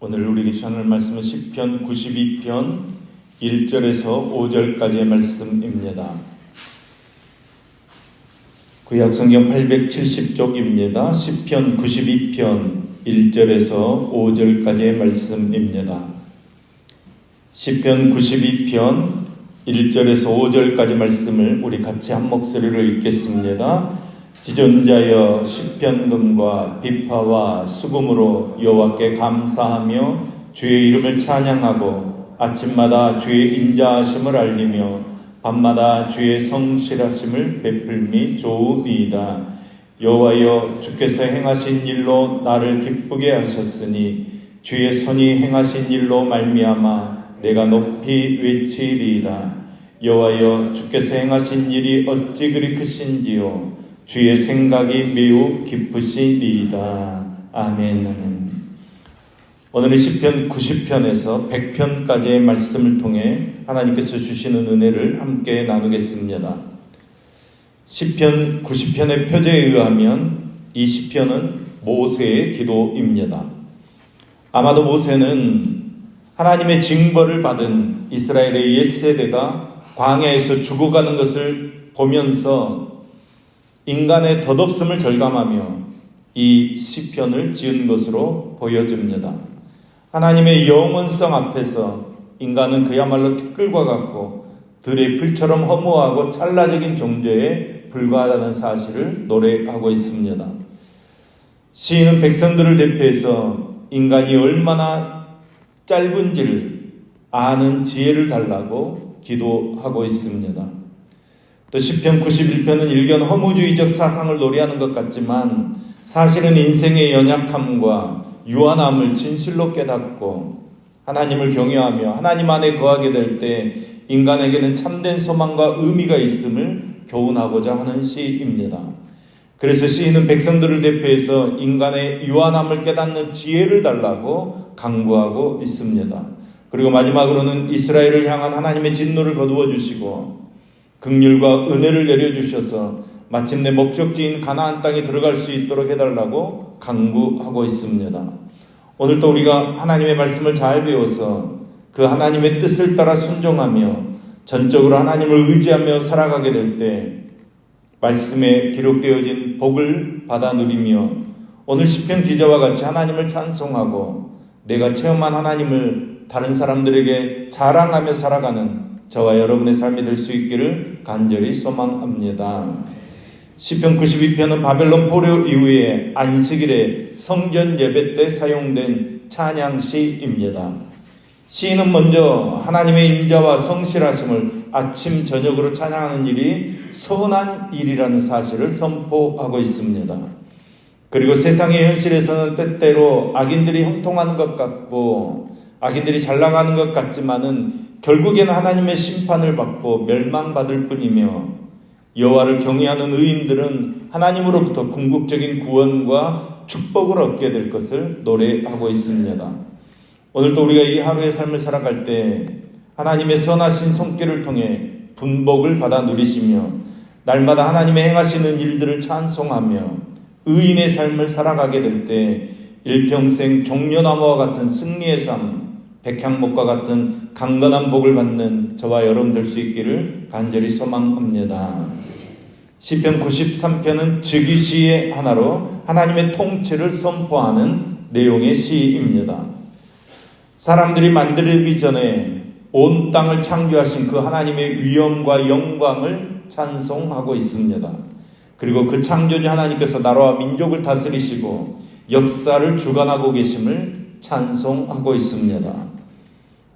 오늘 우리에게 전할 말씀은 시편 92편 1절에서 5절까지의 말씀입니다. 구약성경 870쪽입니다. 시편 92편 1절에서 5절까지의 말씀입니다. 시편 92편 1절에서 5절까지 말씀을 우리 같이 한 목소리로 읽겠습니다. 지존자여 시편금과 비파와 수금으로 여호와께 감사하며 주의 이름을 찬양하고 아침마다 주의 인자하심을 알리며 밤마다 주의 성실하심을 베풀미 좋으니이다. 여호와여 주께서 행하신 일로 나를 기쁘게 하셨으니 주의 손이 행하신 일로 말미암아 내가 높이 외치리이다. 여호와여 주께서 행하신 일이 어찌 그리 크신지요 주의 생각이 매우 깊으시니이다. 아멘. 오늘은 시편 90편에서 100편까지의 말씀을 통해 하나님께서 주시는 은혜를 함께 나누겠습니다. 시편 90편의 표제에 의하면 이 시편은 모세의 기도입니다. 아마도 모세는 하나님의 징벌을 받은 이스라엘의 옛세대가 광야에서 죽어가는 것을 보면서 인간의 덧없음을 절감하며 이 시편을 지은 것으로 보여집니다. 하나님의 영원성 앞에서 인간은 그야말로 티끌과 같고 들의 풀처럼 허무하고 찰나적인 존재에 불과하다는 사실을 노래하고 있습니다. 시인은 백성들을 대표해서 인간이 얼마나 짧은지를 아는 지혜를 달라고 기도하고 있습니다. 또 시편 91편은 일견 허무주의적 사상을 노래하는 것 같지만 사실은 인생의 연약함과 유한함을 진실로 깨닫고 하나님을 경외하며 하나님 안에 거하게 될 때 인간에게는 참된 소망과 의미가 있음을 교훈하고자 하는 시입니다. 그래서 시인은 백성들을 대표해서 인간의 유한함을 깨닫는 지혜를 달라고 강구하고 있습니다. 그리고 마지막으로는 이스라엘을 향한 하나님의 진노를 거두어 주시고 긍휼과 은혜를 내려주셔서 마침내 목적지인 가나안 땅에 들어갈 수 있도록 해달라고 강구하고 있습니다. 오늘도 우리가 하나님의 말씀을 잘 배워서 그 하나님의 뜻을 따라 순종하며 전적으로 하나님을 의지하며 살아가게 될 때 말씀에 기록되어진 복을 받아 누리며 오늘 시편 기자와 같이 하나님을 찬송하고 내가 체험한 하나님을 다른 사람들에게 자랑하며 살아가는 저와 여러분의 삶이 될 수 있기를 간절히 소망합니다. 시편 92편은 바벨론 포로 이후에 안식일에 성전 예배 때 사용된 찬양시입니다. 시인은 먼저 하나님의 인자와 성실하심을 아침 저녁으로 찬양하는 일이 선한 일이라는 사실을 선포하고 있습니다. 그리고 세상의 현실에서는 때때로 악인들이 형통하는 것 같고 악인들이 잘 나가는 것 같지만은 결국에는 하나님의 심판을 받고 멸망받을 뿐이며 여호와를 경외하는 의인들은 하나님으로부터 궁극적인 구원과 축복을 얻게 될 것을 노래하고 있습니다. 오늘도 우리가 이 하루의 삶을 살아갈 때 하나님의 선하신 손길을 통해 분복을 받아 누리시며 날마다 하나님의 행하시는 일들을 찬송하며 의인의 삶을 살아가게 될 때 일평생 종려나무와 같은 승리의 삶 백향목과 같은 강건한 복을 받는 저와 여러분 될 수 있기를 간절히 소망합니다. 시편 93편은 즉위시의 하나로 하나님의 통치를 선포하는 내용의 시입니다. 사람들이 만들기 전에 온 땅을 창조하신 그 하나님의 위엄과 영광을 찬송하고 있습니다. 그리고 그 창조주 하나님께서 나라와 민족을 다스리시고 역사를 주관하고 계심을 찬송하고 있습니다.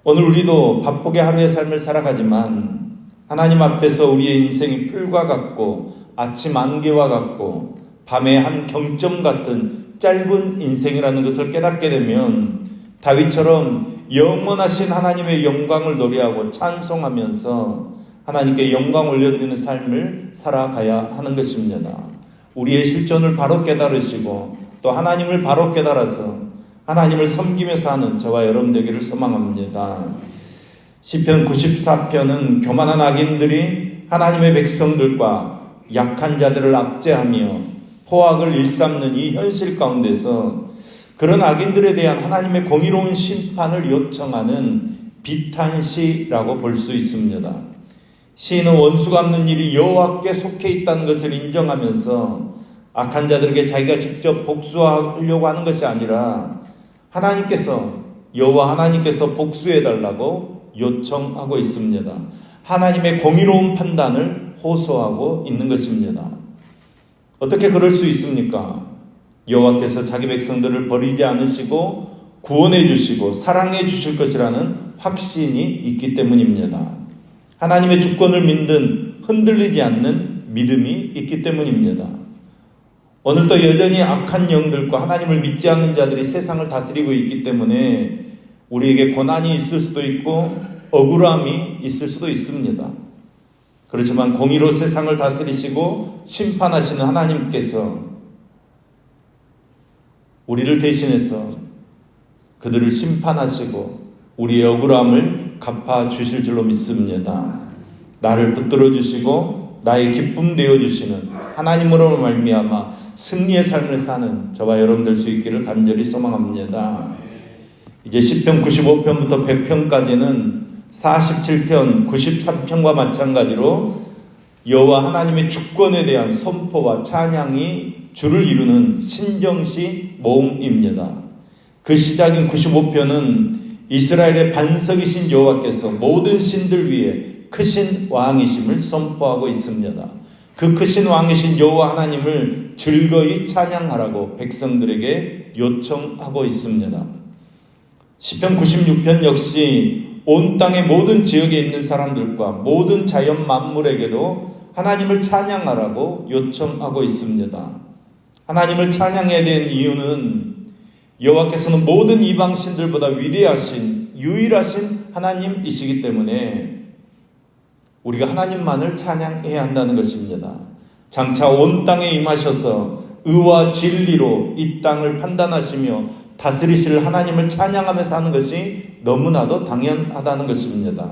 오늘 우리도 바쁘게 하루의 삶을 살아가지만 하나님 앞에서 우리의 인생이 풀과 같고 아침 안개와 같고 밤의 한 경점 같은 짧은 인생이라는 것을 깨닫게 되면 다윗처럼 영원하신 하나님의 영광을 노래하고 찬송하면서 하나님께 영광 올려드리는 삶을 살아가야 하는 것입니다. 우리의 실존을 바로 깨달으시고 또 하나님을 바로 깨달아서 하나님을 섬기며 사는 저와 여러분 되기를 소망합니다. 시편 94편은 교만한 악인들이 하나님의 백성들과 약한 자들을 압제하며 포악을 일삼는 이 현실 가운데서 그런 악인들에 대한 하나님의 공의로운 심판을 요청하는 비탄시라고 볼 수 있습니다. 시인은 원수 갚는 일이 여호와께 속해 있다는 것을 인정하면서 악한 자들에게 자기가 직접 복수하려고 하는 것이 아니라 여호와 하나님께서 복수해달라고 요청하고 있습니다. 하나님의 공의로운 판단을 호소하고 있는 것입니다. 어떻게 그럴 수 있습니까? 여호와께서 자기 백성들을 버리지 않으시고 구원해 주시고 사랑해 주실 것이라는 확신이 있기 때문입니다. 하나님의 주권을 믿는 흔들리지 않는 믿음이 있기 때문입니다. 오늘도 여전히 악한 영들과 하나님을 믿지 않는 자들이 세상을 다스리고 있기 때문에 우리에게 고난이 있을 수도 있고 억울함이 있을 수도 있습니다. 그렇지만 공의로 세상을 다스리시고 심판하시는 하나님께서 우리를 대신해서 그들을 심판하시고 우리의 억울함을 갚아주실 줄로 믿습니다. 나를 붙들어 주시고 나의 기쁨 되어주시는 하나님으로 말미암아 승리의 삶을 사는 저와 여러분 될 수 있기를 간절히 소망합니다. 이제 시편 95편부터 100편까지는 47편, 93편과 마찬가지로 여호와 하나님의 주권에 대한 선포와 찬양이 주를 이루는 신정시 모음입니다. 그 시작인 95편은 이스라엘의 반석이신 여호와께서 모든 신들 위에 크신 왕이심을 선포하고 있습니다. 그 크신 왕이신 여호와 하나님을 즐거이 찬양하라고 백성들에게 요청하고 있습니다. 시편 96편 역시 온 땅의 모든 지역에 있는 사람들과 모든 자연 만물에게도 하나님을 찬양하라고 요청하고 있습니다. 하나님을 찬양해야 되는 이유는 여호와께서는 모든 이방 신들보다 위대하신 유일하신 하나님이시기 때문에 우리가 하나님만을 찬양해야 한다는 것입니다. 장차 온 땅에 임하셔서 의와 진리로 이 땅을 판단하시며 다스리실 하나님을 찬양하면서 하는 것이 너무나도 당연하다는 것입니다.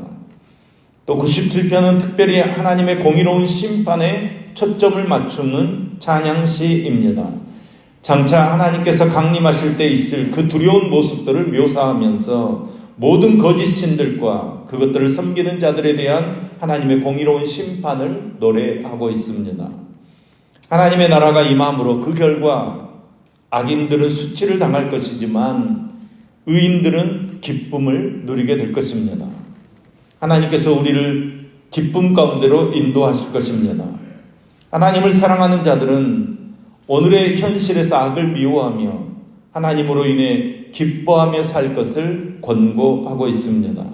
또 97편은 특별히 하나님의 공의로운 심판에 초점을 맞추는 찬양시입니다. 장차 하나님께서 강림하실 때 있을 그 두려운 모습들을 묘사하면서 모든 거짓 신들과 그것들을 섬기는 자들에 대한 하나님의 공의로운 심판을 노래하고 있습니다. 하나님의 나라가 임함으로 그 결과 악인들은 수치를 당할 것이지만 의인들은 기쁨을 누리게 될 것입니다. 하나님께서 우리를 기쁨 가운데로 인도하실 것입니다. 하나님을 사랑하는 자들은 오늘의 현실에서 악을 미워하며 하나님으로 인해 기뻐하며 살 것을 권고하고 있습니다.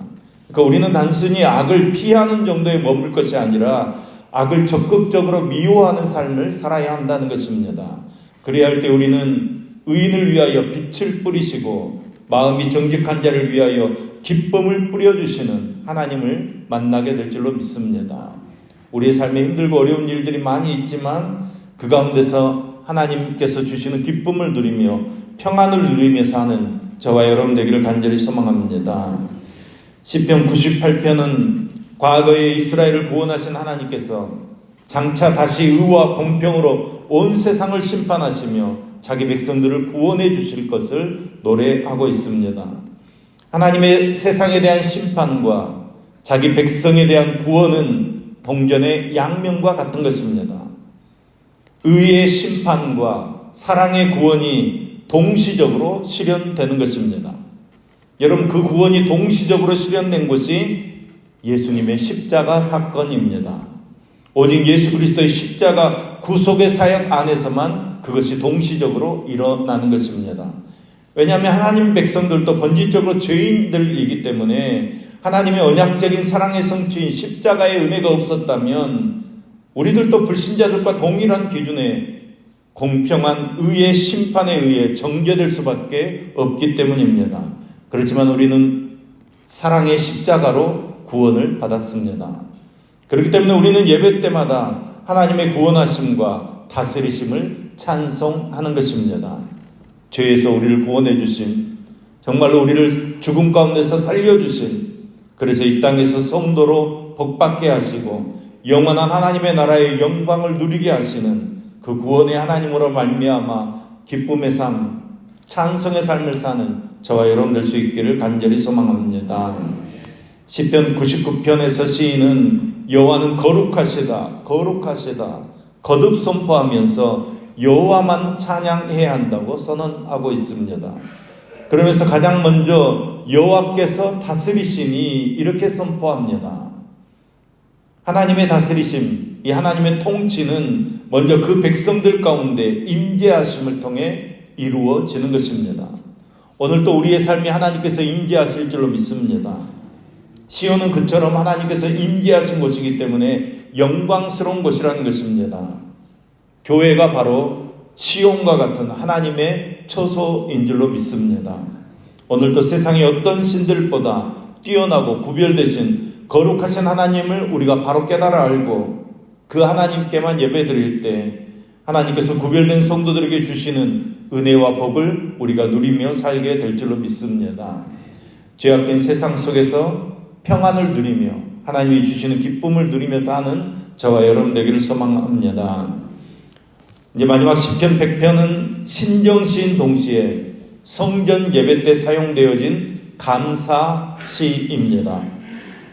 그러니까 우리는 단순히 악을 피하는 정도에 머물 것이 아니라 악을 적극적으로 미워하는 삶을 살아야 한다는 것입니다. 그래야 할 때 우리는 의인을 위하여 빛을 뿌리시고 마음이 정직한 자를 위하여 기쁨을 뿌려주시는 하나님을 만나게 될 줄로 믿습니다. 우리의 삶에 힘들고 어려운 일들이 많이 있지만 그 가운데서 하나님께서 주시는 기쁨을 누리며 평안을 누리며 사는 저와 여러분 되기를 간절히 소망합니다. 시편 98편은 과거에 이스라엘을 구원하신 하나님께서 장차 다시 의와 공평으로 온 세상을 심판하시며 자기 백성들을 구원해 주실 것을 노래하고 있습니다. 하나님의 세상에 대한 심판과 자기 백성에 대한 구원은 동전의 양면과 같은 것입니다. 의의 심판과 사랑의 구원이 동시적으로 실현되는 것입니다. 여러분, 그 구원이 동시적으로 실현된 것이 예수님의 십자가 사건입니다. 오직 예수 그리스도의 십자가 구속의 사역 안에서만 그것이 동시적으로 일어나는 것입니다. 왜냐하면 하나님 백성들도 본질적으로 죄인들이기 때문에 하나님의 언약적인 사랑의 성취인 십자가의 은혜가 없었다면 우리들도 불신자들과 동일한 기준의 공평한 의의 심판에 의해 정죄될 수밖에 없기 때문입니다. 그렇지만 우리는 사랑의 십자가로 구원을 받았습니다. 그렇기 때문에 우리는 예배 때마다 하나님의 구원하심과 다스리심을 찬송하는 것입니다. 죄에서 우리를 구원해 주신, 정말로 우리를 죽음 가운데서 살려주신, 그래서 이 땅에서 성도로 복받게 하시고 영원한 하나님의 나라의 영광을 누리게 하시는 그 구원의 하나님으로 말미암아 기쁨의 삶, 찬송의 삶을 사는 저와 여러분 될 수 있기를 간절히 소망합니다. 시편 99편에서 시인은 여호와는 거룩하시다 거룩하시다 거듭 선포하면서 여호와만 찬양해야 한다고 선언하고 있습니다. 그러면서 가장 먼저 여호와께서 다스리시니 이렇게 선포합니다. 하나님의 다스리심, 이 하나님의 통치는 먼저 그 백성들 가운데 임재하심을 통해 이루어지는 것입니다. 오늘도 우리의 삶이 하나님께서 임재하실 줄로 믿습니다. 시온은 그처럼 하나님께서 임재하신 곳이기 때문에 영광스러운 곳이라는 것입니다. 교회가 바로 시온과 같은 하나님의 처소인 줄로 믿습니다. 오늘도 세상의 어떤 신들보다 뛰어나고 구별되신 거룩하신 하나님을 우리가 바로 깨달아 알고 그 하나님께만 예배드릴 때 하나님께서 구별된 성도들에게 주시는 은혜와 복을 우리가 누리며 살게 될 줄로 믿습니다. 죄악된 세상 속에서 평안을 누리며 하나님이 주시는 기쁨을 누리며 사는 저와 여러분 되기를 소망합니다. 이제 마지막 시편 100편은 신정시인 동시에 성전 예배 때 사용되어진 감사시입니다.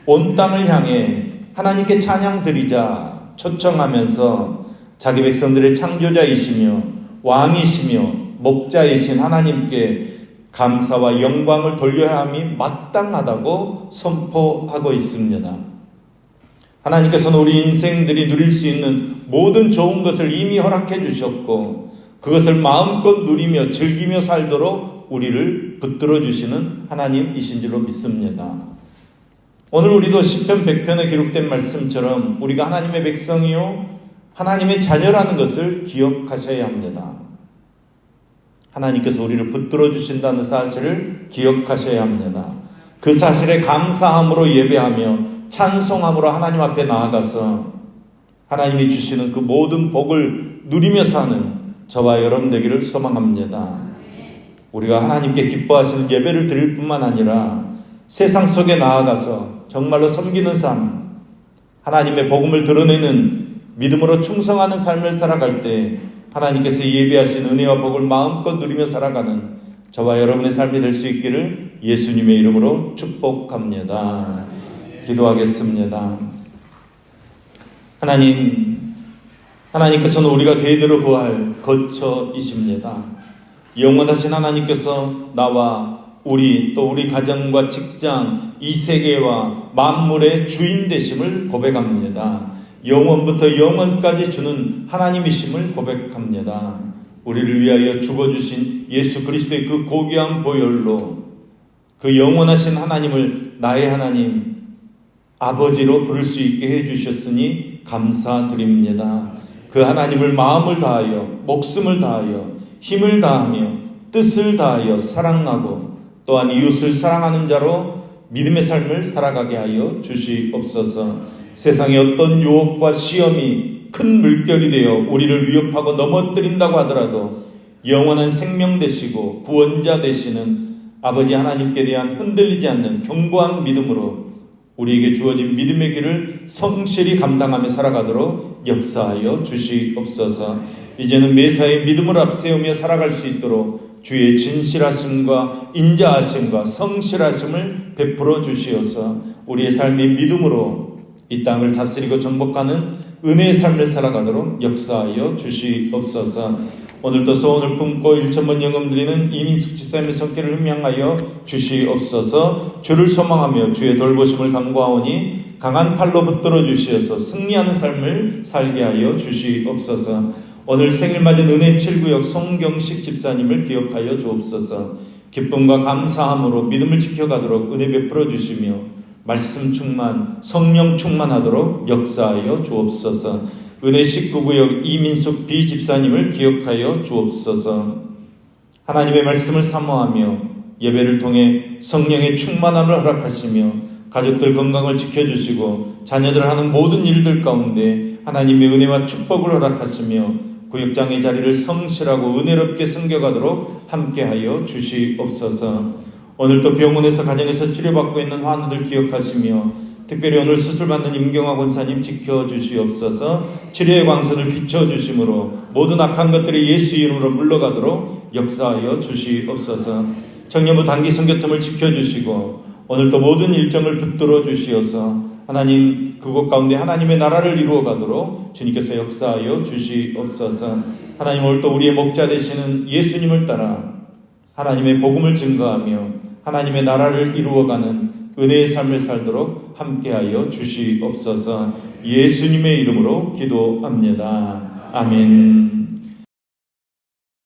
온 땅을 향해 하나님께 찬양 드리자 초청하면서 자기 백성들의 창조자이시며 왕이시며 목자이신 하나님께 감사와 영광을 돌려야 함이 마땅하다고 선포하고 있습니다. 하나님께서는 우리 인생들이 누릴 수 있는 모든 좋은 것을 이미 허락해 주셨고 그것을 마음껏 누리며 즐기며 살도록 우리를 붙들어 주시는 하나님이신 줄로 믿습니다. 오늘 우리도 시편 100편에 기록된 말씀처럼 우리가 하나님의 백성이요 하나님의 자녀라는 것을 기억하셔야 합니다. 하나님께서 우리를 붙들어 주신다는 사실을 기억하셔야 합니다. 그 사실에 감사함으로 예배하며 찬송함으로 하나님 앞에 나아가서 하나님이 주시는 그 모든 복을 누리며 사는 저와 여러분 되기를 소망합니다. 우리가 하나님께 기뻐하시는 예배를 드릴 뿐만 아니라 세상 속에 나아가서 정말로 섬기는 삶, 하나님의 복음을 드러내는 믿음으로 충성하는 삶을 살아갈 때 하나님께서 예비하신 은혜와 복을 마음껏 누리며 살아가는 저와 여러분의 삶이 될 수 있기를 예수님의 이름으로 축복합니다. 기도하겠습니다. 하나님께서는 우리가 대대로 구할 거처이십니다. 영원하신 하나님께서 나와 또 우리 가정과 직장, 이 세계와 만물의 주인 되심을 고백합니다. 영원부터 영원까지 주는 하나님이심을 고백합니다. 우리를 위하여 죽어주신 예수 그리스도의 그 고귀한 보혈로 그 영원하신 하나님을 나의 하나님 아버지로 부를 수 있게 해주셨으니 감사드립니다. 그 하나님을 마음을 다하여 목숨을 다하여 힘을 다하며 뜻을 다하여 사랑하고 또한 이웃을 사랑하는 자로 믿음의 삶을 살아가게 하여 주시옵소서. 세상의 어떤 유혹과 시험이 큰 물결이 되어 우리를 위협하고 넘어뜨린다고 하더라도 영원한 생명 되시고 구원자 되시는 아버지 하나님께 대한 흔들리지 않는 견고한 믿음으로 우리에게 주어진 믿음의 길을 성실히 감당하며 살아가도록 역사하여 주시옵소서. 이제는 매사에 믿음을 앞세우며 살아갈 수 있도록 주의 진실하심과 인자하심과 성실하심을 베풀어 주시어서 우리의 삶이 믿음으로 이 땅을 다스리고 정복하는 은혜의 삶을 살아가도록 역사하여 주시옵소서. 오늘도 소원을 품고 1,000번 영음 드리는 이민숙 집사님의 손길을 흠양하여 주시옵소서. 주를 소망하며 주의 돌보심을 간구하오니 강한 팔로 붙들어 주시어서 승리하는 삶을 살게 하여 주시옵소서. 오늘 생일 맞은 은혜 7구역 송경식 집사님을 기억하여 주옵소서. 기쁨과 감사함으로 믿음을 지켜가도록 은혜 베풀어 주시며 말씀 충만, 성령 충만하도록 역사하여 주옵소서. 은혜 19구역 이민숙 B 집사님을 기억하여 주옵소서. 하나님의 말씀을 사모하며 예배를 통해 성령의 충만함을 허락하시며 가족들 건강을 지켜주시고 자녀들 하는 모든 일들 가운데 하나님의 은혜와 축복을 허락하시며 구역장의 자리를 성실하고 은혜롭게 섬겨가도록 함께하여 주시옵소서. 오늘도 병원에서 가정에서 치료받고 있는 환우들 기억하시며 특별히 오늘 수술받는 임경화 권사님 지켜주시옵소서. 치료의 광선을 비춰주심으로 모든 악한 것들이 예수 이름으로 물러가도록 역사하여 주시옵소서. 청년부 단기 선교팀을 지켜주시고 오늘도 모든 일정을 붙들어 주시어서 하나님 그곳 가운데 하나님의 나라를 이루어가도록 주님께서 역사하여 주시옵소서. 하나님 오늘 또 우리의 목자 되시는 예수님을 따라 하나님의 복음을 증거하며 하나님의 나라를 이루어가는 은혜의 삶을 살도록 함께하여 주시옵소서. 예수님의 이름으로 기도합니다. 아멘.